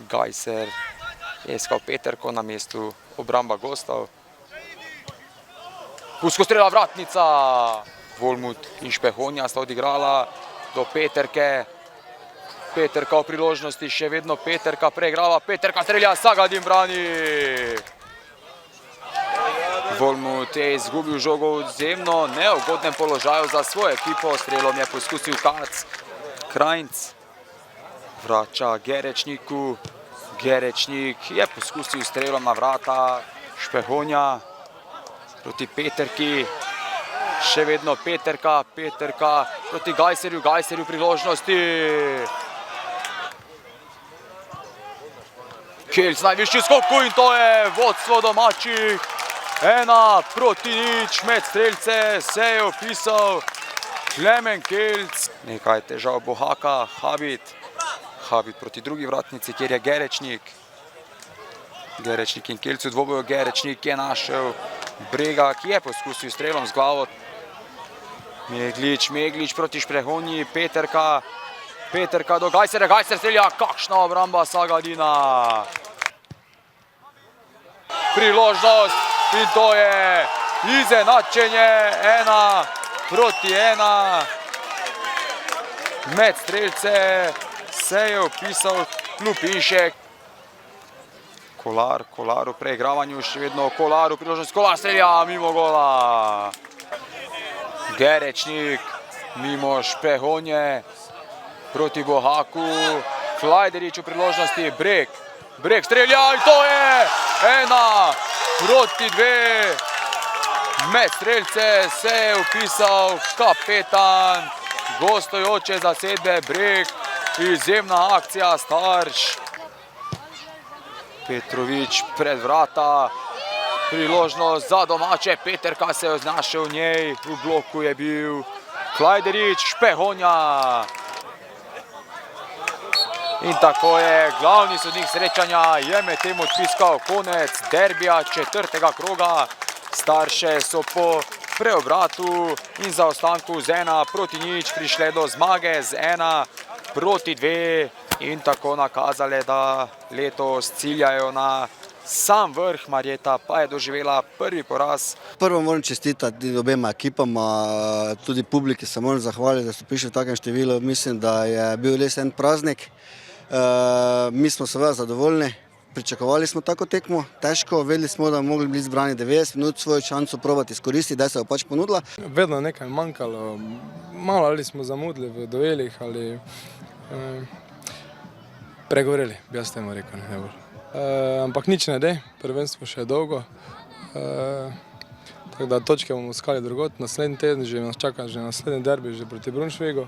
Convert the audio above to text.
Gajser je iskal Peterko na mestu obramba gostov. Pusko strela vratnica. Volmut in Špehonja sta odigrala do Peterke. Peterka v priložnosti, še vedno Peterka preigrava. Peterka strelja, Sagadin brani. Volmut je izgubil žogo v izjemno neugodnem položaju za svojo ekipo. Strelom je poskusil Kac. Krajnc vrača Gerečniku. Gerečnik je poskusil strelom na vrata. Špehonja proti Peterki. Še vedno Peterka. Peterka proti Gajserju. Gajserju priložnosti. Kelc najvišji skoku in to je vodstvo domačih. 1-0 med strelce se je vpisal Klemen Kelc. Nekaj težav bo Haka, Habit. Habit proti drugi vratnici, kjer je Gerečnik. Gerečnik in Kelc v dvoboju. Gerečnik je našel Brega, ki je poskusil strelom z glavo. Meglič proti Špehonji. Peterka. Peterka do Gajserja. Gajser strelja. Kakšna obramba Sagadina. Priložnost. In to je izenačenje 1-1. Med strelce se je vpisal Lupinšek. Kolar v preigravanju, še vedno Kolar v priložnosti. Kolar strelja mimo gola. Gerečnik mimo Špehonje proti Bohaku. Klajderič v priložnosti. Breg strelja in to je 1-2. Med strelce se je vpisal kapetan gostujoče zasedbe Breg. Izjemna akcija, Starš. Petrovič pred vrata. Priložnost za domače. Peterka se je znašel v njej. V bloku je bil Klajderič. Špehonja. In tako je glavni sodnik srečanja je medtem odpiskal konec derbija četrtega kroga. Starše so po preobratu in zaostanku z 1-0 prišle do zmage z 1-2 in tako nakazale, da letos ciljajo na sam vrh. Marjeta pa je doživela prvi poraz. Prvo moram čestitati obema ekipama, tudi publiki se moram zahvaliti, da so prišli v takem številu. Mislim, da je bil res en praznik. Mi smo seveda zadovoljni, pričakovali smo tako tekmo, težko, vedeli smo, da bi mogli biti zbrani 90 minut, svojo šanco probati izkoristiti, da se je pač ponudila. Vedno nekaj manjkalo, malo ali smo zamudili v duelih ali pregoreli, bi jaz temu rekel, ne bolj. Ampak nič ne de, prvenstvo še je dolgo, tako da točke bomo iskali drugot. Naslednji teden že nas čaka že naslednji derbi, že proti Braunschweigu.